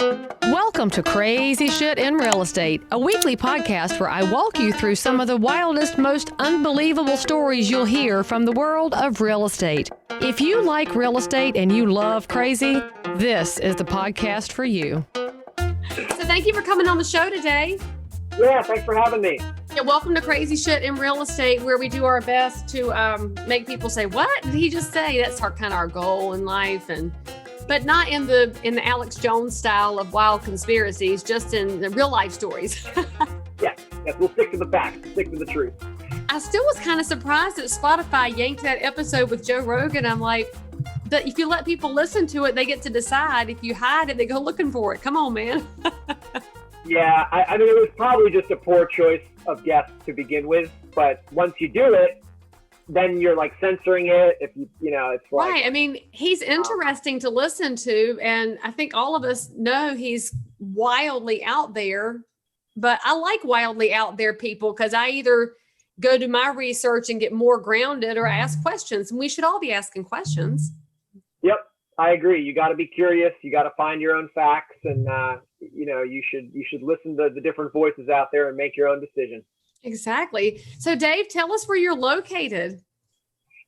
Welcome to Crazy Shit in Real Estate, a weekly podcast where I walk you through some of the wildest, most unbelievable stories you'll hear from the world of real estate. If you like real estate and you love crazy, this is the podcast for you. So thank you for coming on the show today. Yeah, thanks for having me. Yeah, welcome to Crazy Shit in Real Estate, where we do our best to make people say, "What did he just say?" That's our goal in life, but not in the Alex Jones style of wild conspiracies, just in the real life stories. Yes, we'll stick to the facts, stick to the truth. I still was kind of surprised that Spotify yanked that episode with Joe Rogan. I'm like, that if you let people listen to it, they get to decide. If you hide it, they go looking for it. Come on, man. Yeah, I mean, it was probably just a poor choice of guests to begin with, but once you do it, then you're like censoring it. If it's like, right. I mean, he's interesting to listen to, and I think all of us know he's wildly out there. But I like wildly out there people because I either go do my research and get more grounded, or ask questions, and we should all be asking questions. Yep, I agree. You got to be curious. You got to find your own facts, and you should listen to the different voices out there and make your own decision. Exactly. So Dave, tell us where you're located.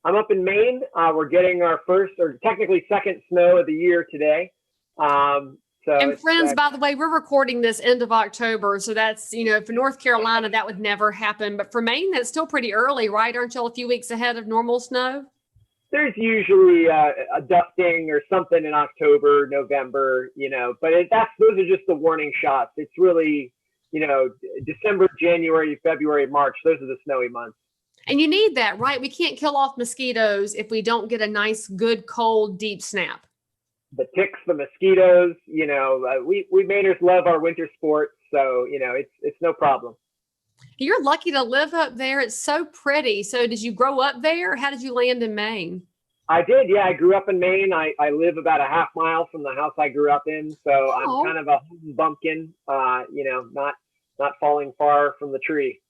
I'm up in Maine. We're getting our first, or technically second, snow of the year today. And friends, by the way, we're recording this end of October. So that's, for North Carolina, that would never happen. But for Maine, that's still pretty early, right? Aren't y'all a few weeks ahead of normal snow? There's usually a dusting or something in October, November, but those are just the warning shots. It's really, December, January, February, March, those are the snowy months. And you need that, right? We can't kill off mosquitoes if we don't get a nice, good, cold, deep snap. The ticks, the mosquitoes, we Mainers love our winter sports. So, it's no problem. You're lucky to live up there. It's so pretty. So did you grow up there? How did you land in Maine? I did. Yeah. I grew up in Maine. I live about a half mile from the house I grew up in. So I'm kind of a bumpkin, not falling far from the tree.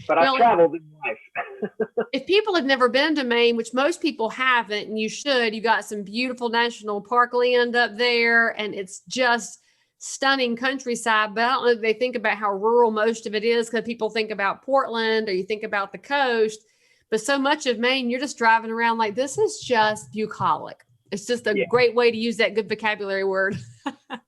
But I've traveled in life. If people have never been to Maine, which most people haven't, and you should, you got some beautiful national park land up there, and it's just stunning countryside. But I don't know if they think about how rural most of it is, because people think about Portland or you think about the coast. But so much of Maine, you're just driving around like, this is just bucolic. It's just a great way to use that good vocabulary word.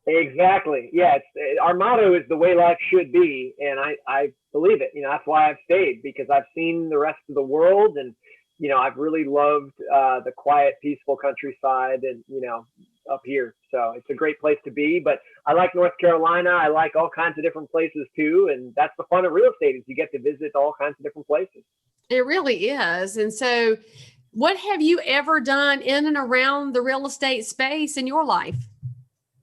Exactly. Yeah. Our motto is the way life should be. And I believe it. That's why I've stayed, because I've seen the rest of the world, and, I've really loved the quiet, peaceful countryside and, up here. So it's a great place to be. But I like North Carolina. I like all kinds of different places too. And that's the fun of real estate, is you get to visit all kinds of different places. It really is. And so what have you ever done in and around the real estate space in your life?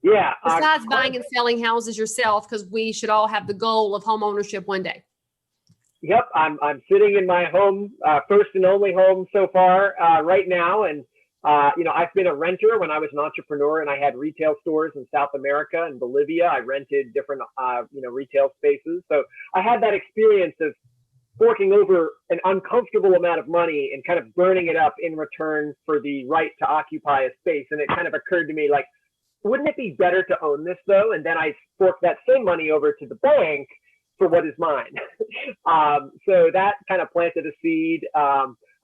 Yeah. Besides buying and selling houses yourself, because we should all have the goal of home ownership one day. Yep. I'm sitting in my home, first and only home so far right now. And, I've been a renter when I was an entrepreneur, and I had retail stores in South America and Bolivia. I rented different, retail spaces. So I had that experience of forking over an uncomfortable amount of money and kind of burning it up in return for the right to occupy a space. And it kind of occurred to me, like, wouldn't it be better to own this though? And then I forked that same money over to the bank for what is mine. So that kind of planted a seed.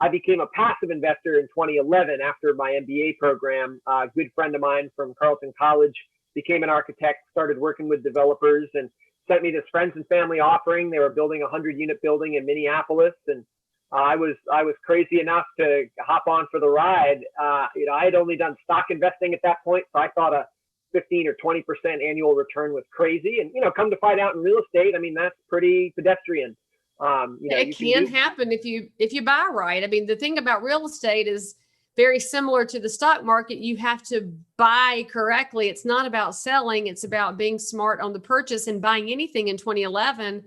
I became a passive investor in 2011 after my MBA program. A good friend of mine from Carleton College became an architect, started working with developers, and sent me this friends and family offering. They were building a 100-unit building in Minneapolis, and I was crazy enough to hop on for the ride. I had only done stock investing at that point, so I thought a 15 or 20% annual return was crazy. And come to find out in real estate, I mean, that's pretty pedestrian. It can happen if you buy right. I mean, the thing about real estate is very similar to the stock market. You have to buy correctly. It's not about selling. It's about being smart on the purchase. And buying anything in 2011,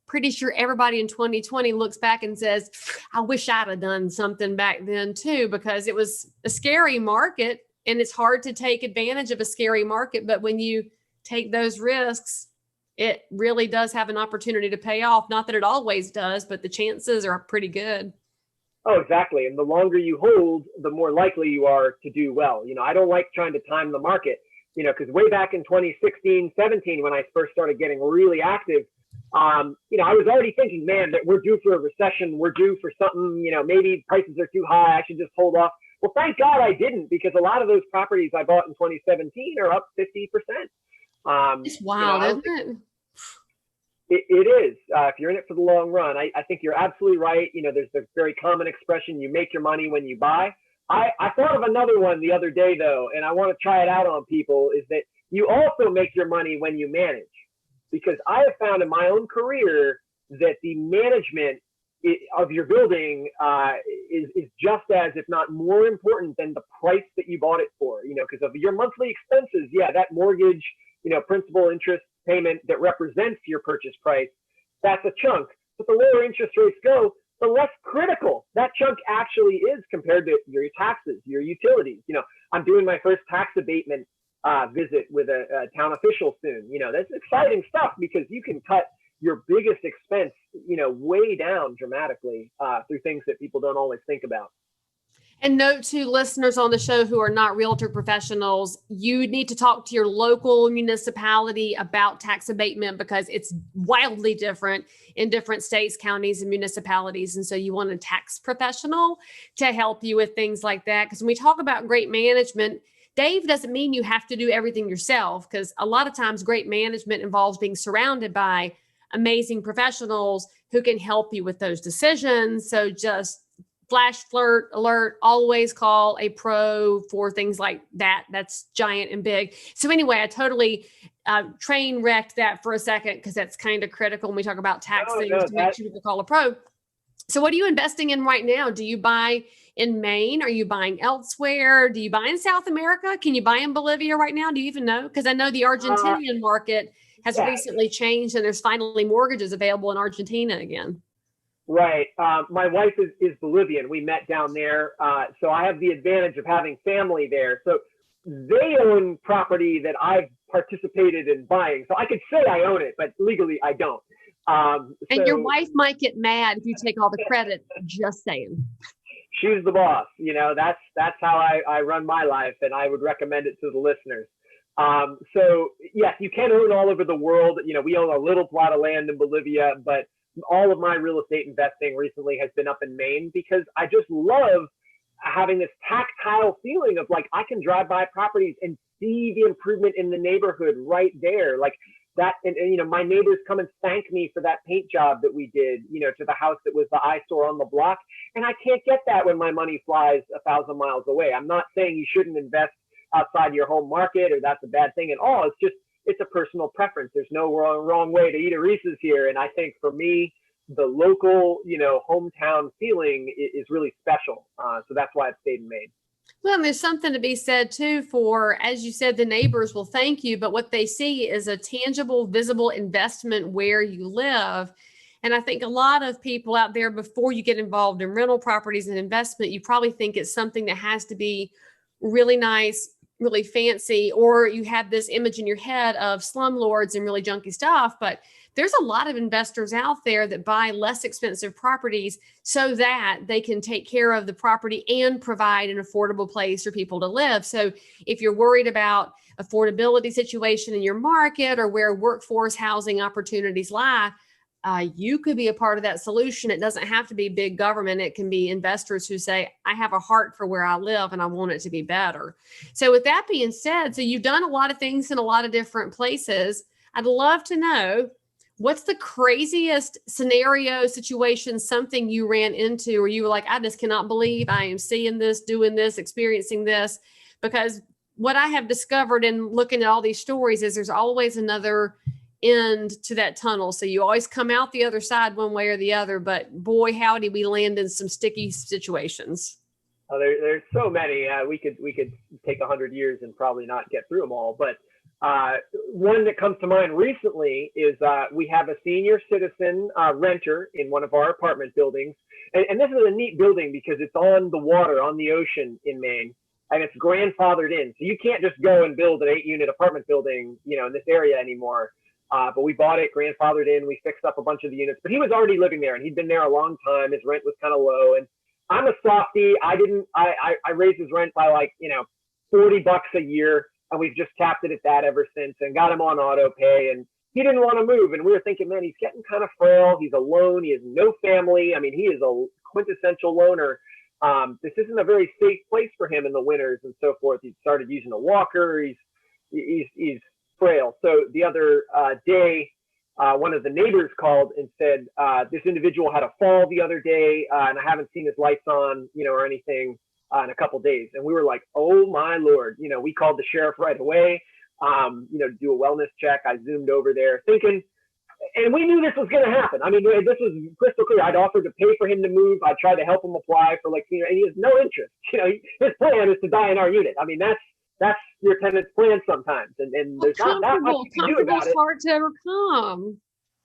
pretty sure everybody in 2020 looks back and says, I wish I'd have done something back then too, because it was a scary market, and it's hard to take advantage of a scary market. But when you take those risks, it really does have an opportunity to pay off. Not that it always does, but the chances are pretty good. Oh, exactly. And the longer you hold, the more likely you are to do well. I don't like trying to time the market. because way back in 2016, 17, when I first started getting really active, I was already thinking, man, that we're due for a recession. We're due for something, maybe prices are too high. I should just hold off. Well, thank God I didn't, because a lot of those properties I bought in 2017 are up 50%. It's wild, isn't it? It is. If you're in it for the long run, I think you're absolutely right. There's the very common expression, you make your money when you buy. I thought of another one the other day, though, and I want to try it out on people, is that you also make your money when you manage. Because I have found in my own career that the management of your building is just as, if not more important than the price that you bought it for, because of your monthly expenses. Yeah, that mortgage, principal, interest payment that represents your purchase price, that's a chunk. But the lower interest rates go, the less critical that chunk actually is compared to your taxes, your utilities. I'm doing my first tax abatement visit with a town official soon. That's exciting stuff, because you can cut your biggest expense, way down dramatically through things that people don't always think about. And note to listeners on the show who are not realtor professionals, you need to talk to your local municipality about tax abatement, because it's wildly different in different states, counties, and municipalities. And so you want a tax professional to help you with things like that. Because when we talk about great management, Dave, doesn't mean you have to do everything yourself, because a lot of times great management involves being surrounded by amazing professionals who can help you with those decisions. So just flash alert, always call a pro for things like that. That's giant and big. So anyway, I totally train wrecked that for a second, because that's kind of critical when we talk about tax things, to make sure people call a pro. So what are you investing in right now? Do you buy in Maine? Are you buying elsewhere? Do you buy in South America? Can you buy in Bolivia right now? Do you even know? Because I know the Argentinian market has recently changed, and there's finally mortgages available in Argentina again. Right. My wife is Bolivian. We met down there. So I have the advantage of having family there. So they own property that I've participated in buying. So I could say I own it, but legally I don't. And your wife might get mad if you take all the credit, just saying. She's the boss. That's how I run my life, and I would recommend it to the listeners. So yes, you can own all over the world. We own a little plot of land in Bolivia, but all of my real estate investing recently has been up in Maine, because I just love having this tactile feeling of, like, I can drive by properties and see the improvement in the neighborhood right there. Like that, and my neighbors come and thank me for that paint job that we did, to the house that was the eyesore on the block. And I can't get that when my money flies 1,000 miles away. I'm not saying you shouldn't invest outside your home market, or that's a bad thing at all. It's just, it's a personal preference. There's no wrong way to eat a Reese's here. And I think for me, the local, hometown feeling is really special. So that's why I've stayed in Maine. Well, and there's something to be said too for, as you said, the neighbors will thank you, but what they see is a tangible, visible investment where you live. And I think a lot of people out there, before you get involved in rental properties and investment, you probably think it's something that has to be really nice, really fancy, or you have this image in your head of slumlords and really junky stuff. But there's a lot of investors out there that buy less expensive properties so that they can take care of the property and provide an affordable place for people to live. So if you're worried about affordability situation in your market, or where workforce housing opportunities lie, you could be a part of that solution. It doesn't have to be big government. It can be investors who say, I have a heart for where I live and I want it to be better. So with that being said, so you've done a lot of things in a lot of different places. I'd love to know, what's the craziest scenario, situation, something you ran into where you were like, I just cannot believe I am seeing this, doing this, experiencing this? Because what I have discovered in looking at all these stories is there's always another end to that tunnel. So you always come out the other side one way or the other, but boy, howdy, we land in some sticky situations. Oh, there's so many. We could take 100 years and probably not get through them all. But one that comes to mind recently is we have a senior citizen renter in one of our apartment buildings. And this is a neat building because it's on the water, on the ocean in Maine, and it's grandfathered in. So you can't just go and build an 8-unit apartment building, in this area anymore. But we bought it, grandfathered in, we fixed up a bunch of the units, but he was already living there and he'd been there a long time. His rent was kind of low, and I'm a softie. I raised his rent by $40 a year. and we've just capped it at that ever since, and got him on auto pay. And he didn't want to move, and we were thinking, man, he's getting kind of frail. He's alone. He has no family. I mean, he is a quintessential loner. This isn't a very safe place for him in the winters and so forth. He started using a walker. He's frail. So the other day, one of the neighbors called and said, this individual had a fall the other day, and I haven't seen his lights on, or anything in a couple days. And we were like, oh my Lord, we called the sheriff right away, to do a wellness check. I zoomed over there thinking, and we knew this was going to happen. I mean, this was crystal clear. I'd offered to pay for him to move. I tried to help him apply for and he has no interest. His plan is to die in our unit. I mean, that's your tenant's plan sometimes. And there's not that much you can do about it. Hard to overcome.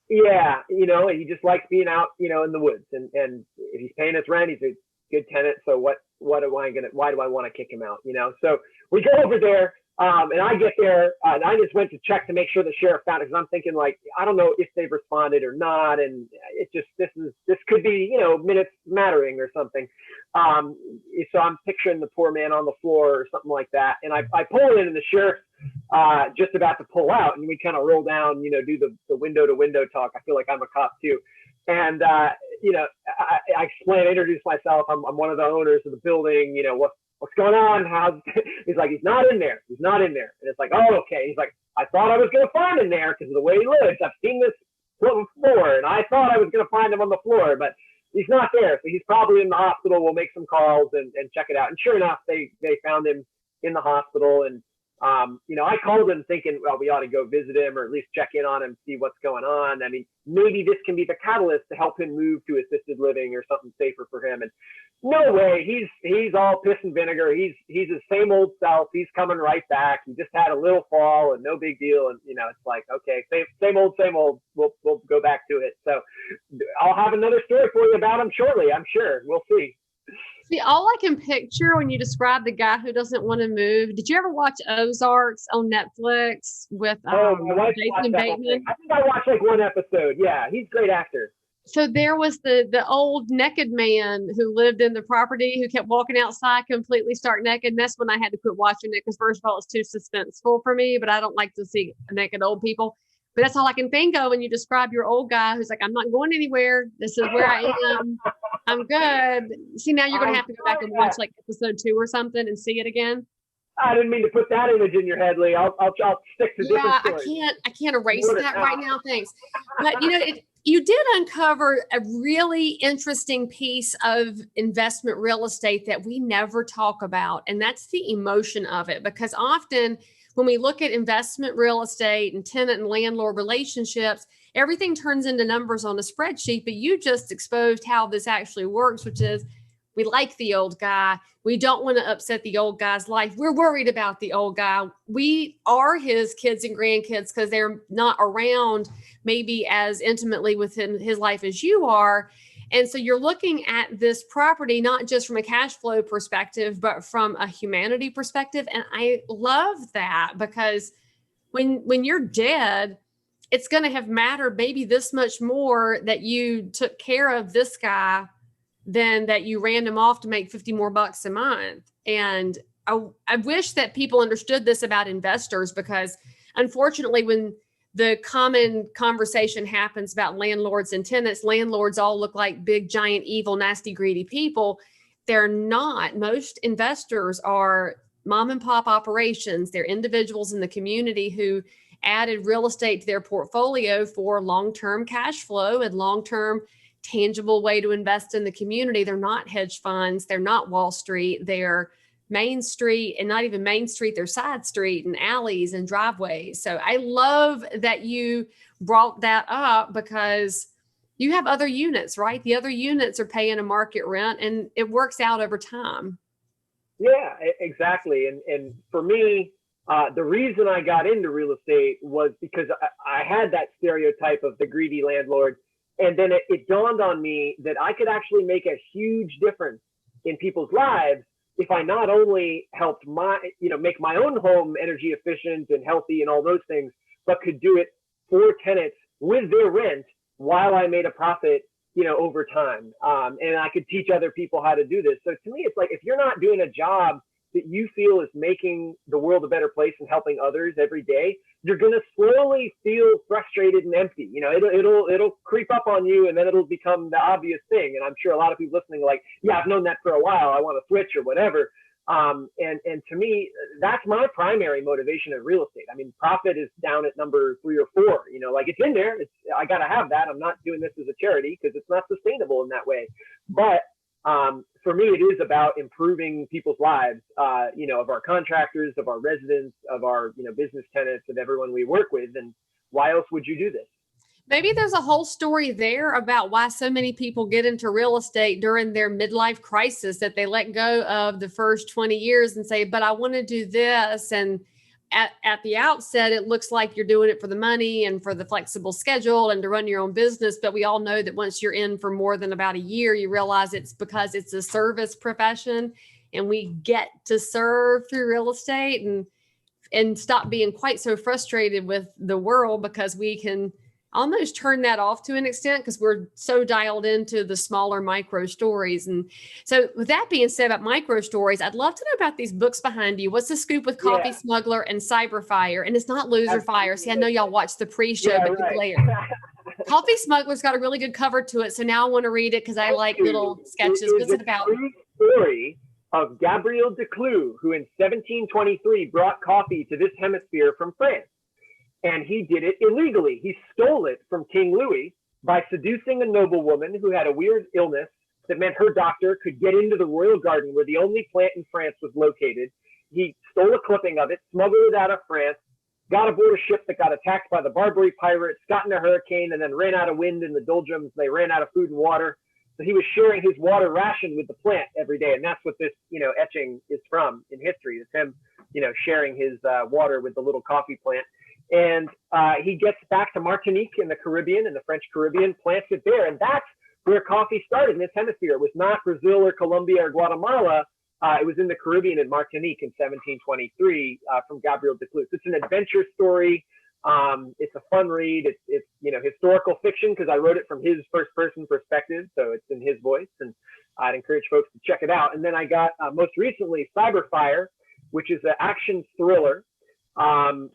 Yeah. And he just likes being out, in the woods. And if he's paying his rent, he's a good tenant. So why do I want to kick him out? So we go over there. And I get there, and I just went to check to make sure the sheriff found it, because I'm thinking, like, I don't know if they've responded or not, and this could be, minutes mattering or something. So I'm picturing the poor man on the floor or something like that, and I pull in, and the sheriff just about to pull out, and we kind of roll down, do the window-to-window talk. I feel like I'm a cop too, and I explain, I introduce myself. I'm one of the owners of the building. What's going on? He's like, he's not in there. He's not in there. And it's like, oh, okay. He's like, I thought I was going to find him there because of the way he lives. I've seen this before, and I thought I was going to find him on the floor, but he's not there. So he's probably in the hospital. We'll make some calls and check it out. And sure enough, they found him in the hospital. And, I called him thinking, well, we ought to go visit him or at least check in on him, see what's going on. I mean, maybe this can be the catalyst to help him move to assisted living or something safer for him. And no way, he's all piss and vinegar. He's his same old self. He's coming right back. He just had a little fall and no big deal. And it's like, okay, same old. We'll go back to it. So I'll have another story for you about him shortly. I'm sure. We'll see. See, all I can picture when you describe the guy who doesn't want to move. Did you ever watch Ozarks on Netflix with Jason Bateman? I think I watched like one episode. Yeah, he's a great actor. So there was the old naked man who lived in the property who kept walking outside completely stark naked. And that's when I had to quit watching it because first of all, it's too suspenseful for me, but I don't like to see naked old people. But that's all I can think of when you describe your old guy who's like, I'm not going anywhere. This is where I am. I'm good. See, now you're going to have to go back and watch like episode 2 or something and see it again. I didn't mean to put that image in your head, Leigh. I'll stick to different stories. I can't erase that right now. Thanks. But you did uncover a really interesting piece of investment real estate that we never talk about. And that's the emotion of it, because often when we look at investment real estate and tenant and landlord relationships, everything turns into numbers on a spreadsheet, but you just exposed how this actually works, which is we like the old guy. We don't want to upset the old guy's life. We're worried about the old guy. We are his kids and grandkids because they're not around maybe as intimately within his life as you are. And so you're looking at this property, not just from a cash flow perspective, but from a humanity perspective. And I love that because when you're dead, it's going to have mattered maybe this much more that you took care of this guy than that you ran him off to make 50 more bucks a month. And I wish that people understood this about investors, because unfortunately, when the common conversation happens about landlords and tenants, landlords all look like big, giant, evil, nasty, greedy people. They're not. Most investors are mom and pop operations. They're individuals in the community who added real estate to their portfolio for long-term cash flow and long-term tangible way to invest in the community. They're not hedge funds. They're not Wall Street. They're Main Street, and not even Main Street, they're side street and alleys and driveways. So I love that you brought that up, because you have other units, right? The other units are paying a market rent and it works out over time. Yeah, exactly. And for me, the reason I got into real estate was because I had that stereotype of the greedy landlord. And then it dawned on me that I could actually make a huge difference in people's lives if I not only helped make my own home energy efficient and healthy and all those things, but could do it for tenants with their rent while I made a profit, over time. And I could teach other people how to do this. So to me, it's like, if you're not doing a job that you feel is making the world a better place and helping others every day, you're going to slowly feel frustrated and empty. You know, it'll creep up on you, and then it'll become the obvious thing. And I'm sure a lot of people listening are like, yeah, I've known that for a while. I want to switch or whatever. And to me, that's my primary motivation in real estate. I mean, profit is down at number 3 or 4, you know, like it's in there. I got to have that. I'm not doing this as a charity because it's not sustainable in that way. But for me, it is about improving people's lives, you know, of our contractors, of our residents, of our, you know, business tenants, and everyone we work with. And why else would you do this? Maybe there's a whole story there about why so many people get into real estate during their midlife crisis, that they let go of the first 20 years and say, but I want to do this. And at the outset, it looks like you're doing it for the money and for the flexible schedule and to run your own business. But we all know that once you're in for more than about a year, you realize it's because it's a service profession and we get to serve through real estate, and stop being quite so frustrated with the world because we can almost turn that off to an extent because we're so dialed into the smaller micro stories. And so with that being said about micro stories, I'd love to know about these books behind you. What's the scoop with Coffee Smuggler and Cyberfire? And it's not Loser Fire. See, I know y'all watched the pre-show, but later. Coffee Smuggler's got a really good cover to it. So now I want to read it because I like little sketches. What's it about? True story of Gabriel Declue, who in 1723 brought coffee to this hemisphere from France. And he did it illegally. He stole it from King Louis by seducing a noblewoman who had a weird illness that meant her doctor could get into the royal garden where the only plant in France was located. He stole a clipping of it, smuggled it out of France, got aboard a ship that got attacked by the Barbary pirates, got in a hurricane, and then ran out of wind in the doldrums. They ran out of food and water. So he was sharing his water ration with the plant every day. And that's what this, you know, etching is from in history. It's him, you know, sharing his water with the little coffee plant. And he gets back to Martinique in the Caribbean, in the French Caribbean, plants it there. And that's where coffee started in this hemisphere. It was not Brazil or Colombia or Guatemala. It was in the Caribbean in Martinique in 1723 from Gabriel Declue. It's an adventure story. It's a fun read. It's you know, historical fiction because I wrote it from his first person perspective. So it's in his voice. And I'd encourage folks to check it out. And then I got most recently Cyberfire, which is an action thriller.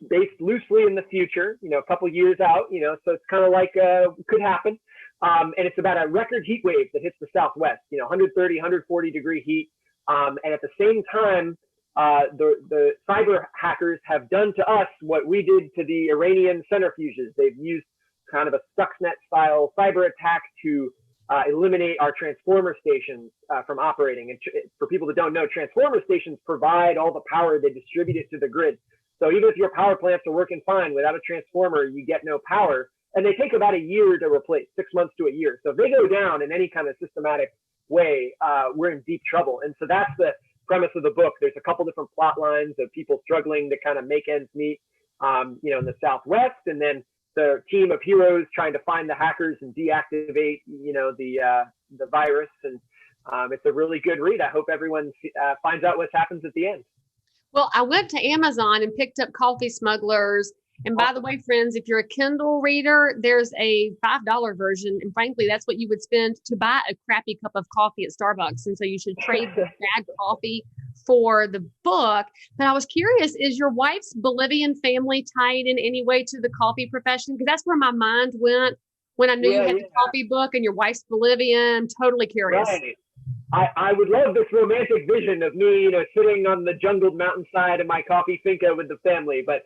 Based loosely in the future, you know, a couple years out, you know, so it's kind of like could happen. And it's about a record heat wave that hits the Southwest, you know, 130, 140 degree heat. And at the same time, the cyber hackers have done to us what we did to the Iranian centrifuges. They've used kind of a Stuxnet style cyber attack to eliminate our transformer stations from operating. And for people that don't know, transformer stations provide all the power. They distribute it to the grid. So even if your power plants are working fine, without a transformer, you get no power. And they take about a year to replace, 6 months to a year. So if they go down in any kind of systematic way, we're in deep trouble. And so that's the premise of the book. There's a couple different plot lines of people struggling to kind of make ends meet, you know, in the Southwest. And then the team of heroes trying to find the hackers and deactivate, you know, the virus. And it's a really good read. I hope everyone finds out what happens at the end. Well, I went to Amazon and picked up Coffee Smugglers. And by the way, friends, if you're a Kindle reader, there's a $5 version. And frankly, that's what you would spend to buy a crappy cup of coffee at Starbucks. And so you should trade the bad coffee for the book. But I was curious, is your wife's Bolivian family tied in any way to the coffee profession? Because that's where my mind went when I knew you had the coffee book and your wife's Bolivian. I'm totally curious. Right. I would love this romantic vision of me, you know, sitting on the jungled mountainside in my coffee finca with the family. But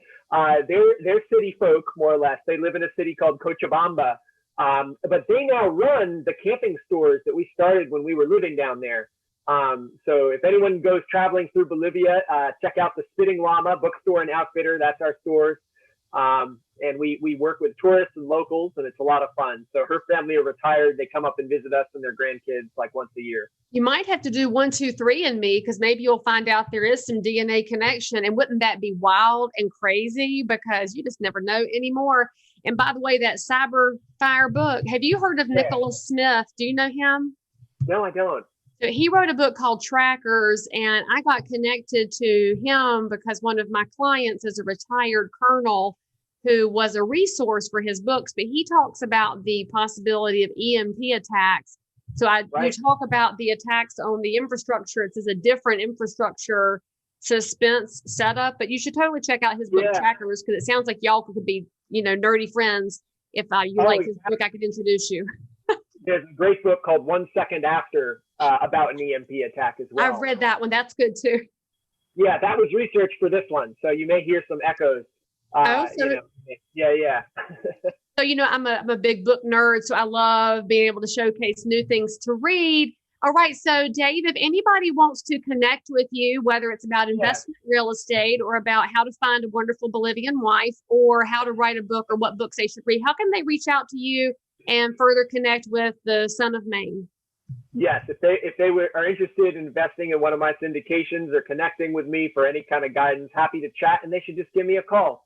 they're city folk, more or less. They live in a city called Cochabamba. But they now run the camping stores that we started when we were living down there. So if anyone goes traveling through Bolivia, check out the Spitting Llama Bookstore and Outfitter. That's our stores. And we work with tourists and locals, and it's a lot of fun. So her family are retired. They come up and visit us and their grandkids like once a year. You might have to do 1, 2, 3 in me, because maybe you'll find out there is some DNA connection. And wouldn't that be wild and crazy? Because you just never know anymore. And by the way, that Cyberfire book, have you heard of Nicholas Smith? Do you know him? No, I don't. So he wrote a book called Trackers, and I got connected to him because one of my clients is a retired colonel who was a resource for his books, but he talks about the possibility of EMP attacks. So you talk about the attacks on the infrastructure. It's a different infrastructure suspense setup, but you should totally check out his book Trackers, because it sounds like y'all could be, nerdy friends. If you like his book, I could introduce you. There's a great book called 1 Second After about an EMP attack as well. I've read that one. That's good too. Yeah, that was research for this one, so you may hear some echoes. Yeah. So, I'm a big book nerd, so I love being able to showcase new things to read. All right. So, Dave, if anybody wants to connect with you, whether it's about investment real estate or about how to find a wonderful Bolivian wife or how to write a book or what books they should read, how can they reach out to you and further connect with the Son of Maine? Yes. If they are interested in investing in one of my syndications or connecting with me for any kind of guidance, happy to chat. And they should just give me a call,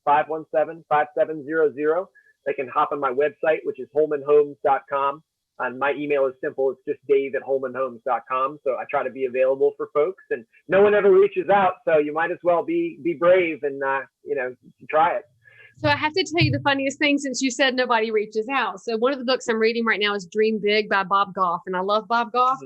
207-517-5700. They can hop on my website, which is holmanhomes.com. And my email is simple. It's just dave@holmanhomes.com. So I try to be available for folks, and no one ever reaches out. So you might as well be brave and, try it. So I have to tell you the funniest thing, since you said nobody reaches out. So one of the books I'm reading right now is Dream Big by Bob Goff. And I love Bob Goff.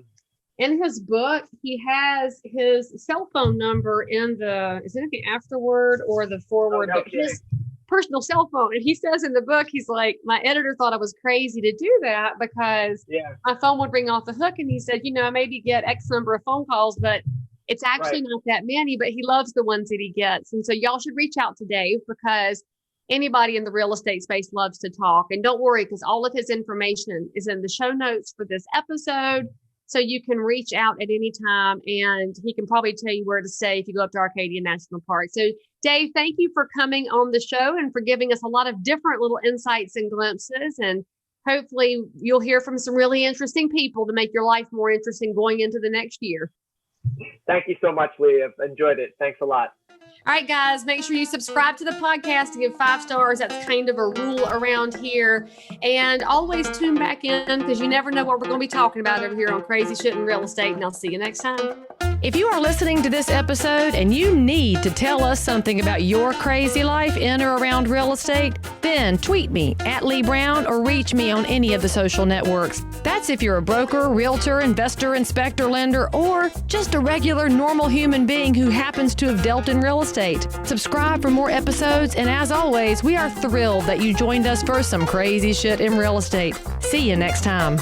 In his book, he has his cell phone number in is it the afterword or the forward? Oh, no, but his personal cell phone. And he says in the book, he's like, my editor thought I was crazy to do that because my phone would ring off the hook. And he said, I maybe get X number of phone calls, but it's actually not that many, but he loves the ones that he gets. And so y'all should reach out to Dave, because anybody in the real estate space loves to talk. And don't worry, because all of his information is in the show notes for this episode. So you can reach out at any time, and he can probably tell you where to stay if you go up to Arcadia National Park. So Dave, thank you for coming on the show and for giving us a lot of different little insights and glimpses. And hopefully you'll hear from some really interesting people to make your life more interesting going into the next year. Thank you so much, Leigh. I've enjoyed it. Thanks a lot. All right, guys, make sure you subscribe to the podcast and give 5 stars. That's kind of a rule around here. And always tune back in, because you never know what we're going to be talking about over here on Crazy Shit in Real Estate. And I'll see you next time. If you are listening to this episode and you need to tell us something about your crazy life in or around real estate, then tweet me at Leigh Brown or reach me on any of the social networks. That's if you're a broker, realtor, investor, inspector, lender, or just a regular, normal human being who happens to have dealt in real estate. Subscribe for more episodes, and as always, we are thrilled that you joined us for some crazy shit in real estate. See you next time.